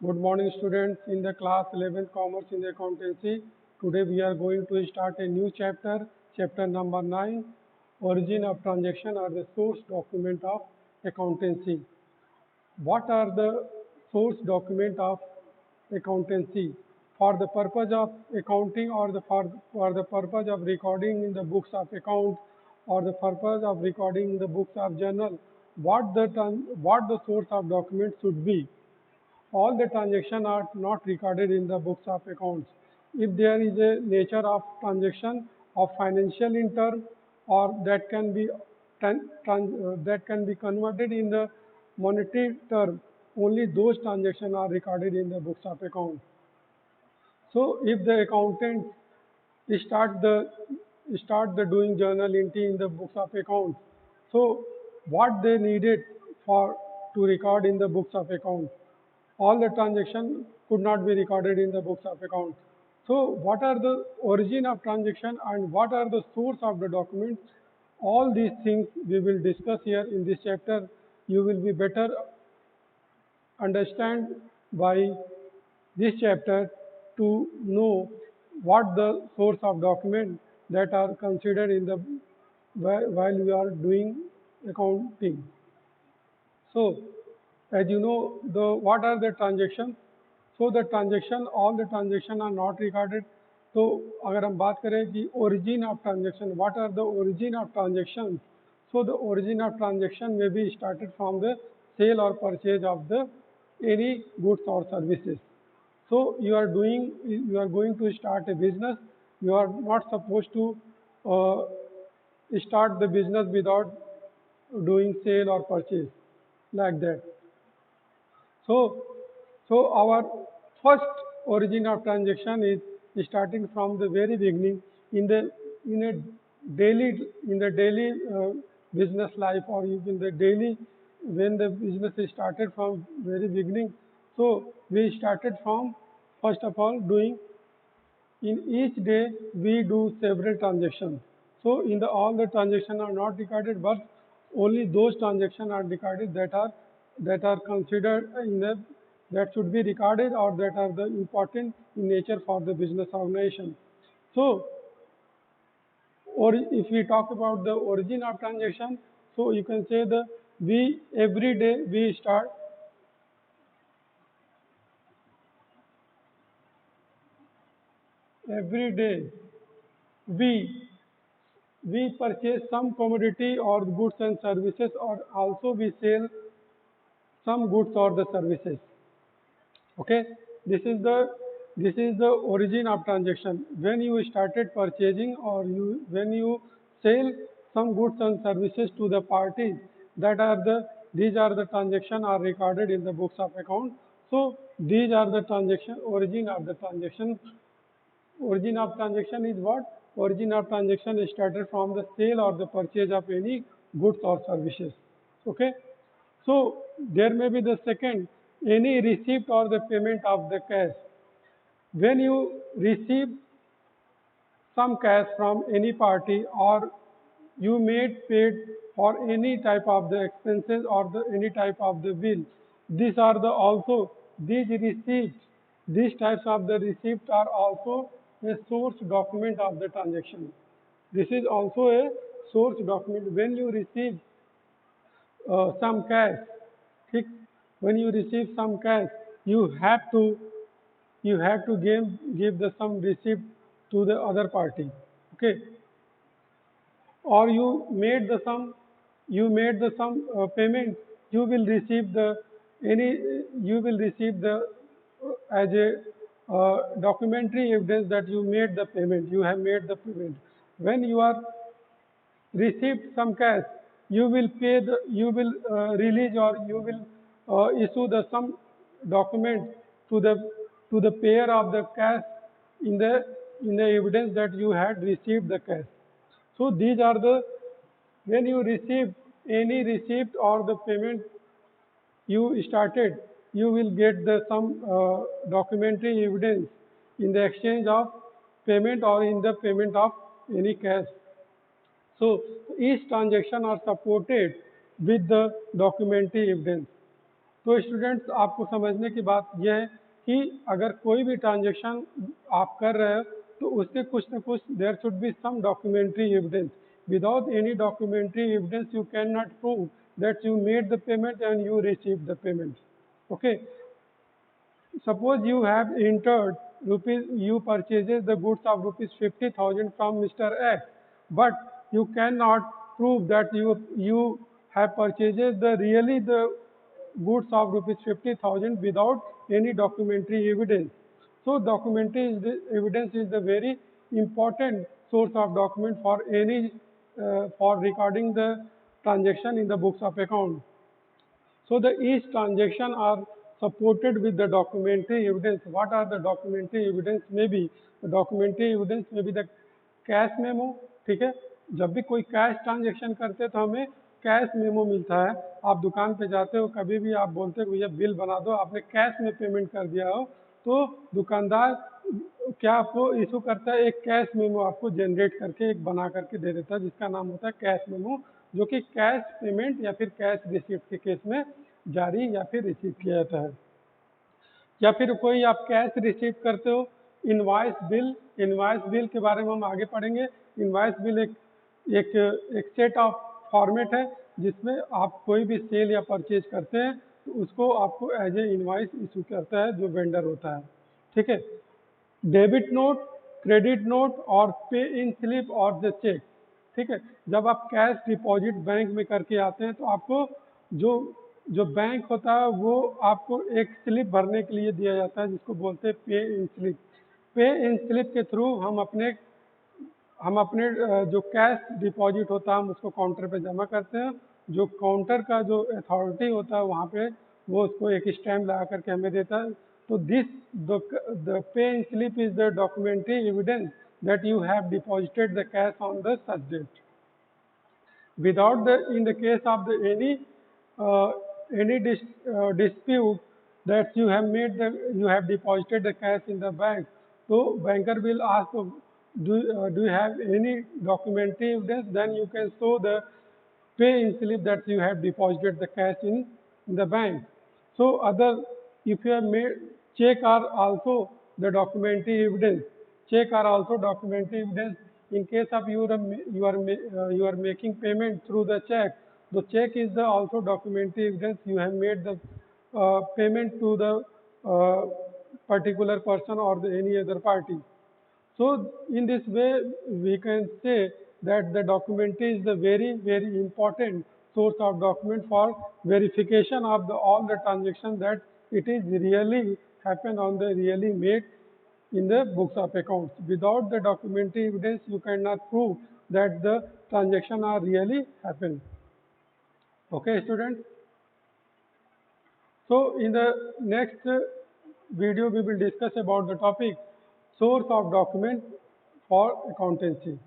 Good morning, students. In the class 11th Commerce in Accountancy, today we are going to start a new chapter, chapter number 9, Origin of Transaction or the Source Document of Accountancy. What are the source document of accountancy? For the purpose of accounting or for the purpose of recording in the books of account or the purpose of recording in the books of journal, what the source of document should be? All the transactions are not recorded in the books of accounts. If there is a nature of transaction of financial in term or that can be converted in the monetary term, only those transactions are recorded in the books of accounts. So if the accountant start the start the doing journal entry in the books of accounts, so what they needed for to record in the books of accounts, all the transactions could not be recorded in the books of accounts. So what are the origin of transaction and what are the source of the documents? All these things we will discuss here in this chapter. You will be better understand by this chapter to know what the source of document that are considered in the while we are doing accounting. So, as you know, the what are the transactions? So the transaction, all the transaction are not recorded. तो अगर हम बात करें कि origin of transaction, what are the origin of transactions? So the origin of transaction may be started from the sale or purchase of the any goods or services. So you are going to start a business. You are not supposed to uh, start the business without doing sale or purchase like that. So, so our first origin of transaction is starting from the very beginning in the in a daily business life or in the daily when the business is started from very beginning. So we started from first of all doing in each day we do several transactions. So in the all the transactions are not recorded, but only those transactions are recorded that are considered in the that should be recorded or that are the important in nature for the business organization. So or if we talk about the origin of transaction, so you can say the we every day we start every day we we purchase some commodity or goods and services or also we sell some goods or the services. Okay, this is the origin of transaction. When you started purchasing or you when you sell some goods and services to the parties, that are the these are the transaction are recorded in the books of account. So these are the transaction origin of the transaction. Origin of transaction is what? Origin of transaction is started from the sale or the purchase of any goods or services. Okay. So there may be the second, any receipt or the payment of the cash. When you receive some cash from any party or you made paid for any type of the expenses or the any type of the bill, these are the also these receipts, these types of the receipts are also a source document of the transaction. This is also a source document. When you receive some cash, ठीक? When you receive some cash, you have to give the some receipt to the other party. Okay, or you made the some payment, you will receive the any you will receive the as a documentary evidence that you made the payment, you have made the payment. When you are received some cash, you will release or you will issue the some document to the payer of the cash in the evidence that you had received the cash. So these are the when you receive any receipt or the payment you started, you will get the some documentary evidence in the exchange of payment or in the payment of any cash. So each transaction are supported with the documentary evidence. तो students आपको समझने की बात यह है कि अगर कोई भी ट्रांजेक्शन आप कर रहे हो तो उसके कुछ ना कुछ there should be some documentary evidence. Without any documentary evidence you can not prove that you made the payment and you receive the payment. Okay. Suppose you have entered rupees, you purchases the goods of rupees 50,000 from Mr. X, but you cannot prove that you have purchased the goods of rupees 50,000 without any documentary evidence. So documentary evidence is the very important source of document for any for recording the transaction in the books of account. So the each transaction are supported with the documentary evidence. What are the documentary evidence? Maybe the documentary evidence may be the cash memo. ठीक है, जब भी कोई cash transaction करते हैं तो हमें cash memo मिलता है. आप दुकान पे जाते हो, कभी भी आप बोलते हो भैया बिल बना दो, आपने कैश में पेमेंट कर दिया हो, तो दुकानदार क्या आपको इशू करता है, एक कैश मेमो आपको जनरेट करके एक बना करके दे देता है जिसका नाम होता है कैश मेमो, जो कि कैश पेमेंट या फिर कैश रिसिप्ट के केस में जारी या फिर रिसीव किया जाता है. या फिर कोई आप कैश रिसीव करते हो. इनवॉइस बिल, इनवॉइस बिल के बारे में हम आगे पढ़ेंगे. इनवॉइस बिल एक एक एक सेट ऑफ फॉर्मेट है जिसमें आप कोई भी सेल या परचेज करते हैं तो उसको आपको एज ए इनवॉइस इशू करता है जो वेंडर होता है. ठीक है. डेबिट नोट, क्रेडिट नोट और पे इन स्लिप और द चेक. ठीक है, जब आप कैश डिपॉजिट बैंक में करके आते हैं तो आपको जो जो बैंक होता है वो आपको एक स्लिप भरने के लिए दिया जाता है जिसको बोलते हैं पे इन स्लिप. पे इन स्लिप के थ्रू हम अपने जो कैश डिपॉजिट होता है हम उसको काउंटर पे जमा करते हैं. जो काउंटर का जो अथॉरिटी होता है वहाँ पे वो उसको एक स्टैम्प लगा करके हमें देता है. तो this the pay in slip is the documentary evidence that you have deposited the cash on the such date. Without the, in the case of the any dispute that you have made you have deposited the cash in the bank, so banker will ask, do you have any documentary evidence? Then you can show the pay in slip that you have deposited the cash in the bank. So other, if you have made check are also the documentary evidence. Check are also documentary evidence. In case of you are making payment through the check, the check is the also documentary evidence you have made the payment to the particular person or any other party. So in this way we can say that the documentary is the very important source of document for verification of all the transactions that it is really happened on the really made in the books of accounts. Without the documentary evidence, you cannot prove that the transaction are really happened. Okay, students? So in the next video, we will discuss about the topic source of document for accountancy.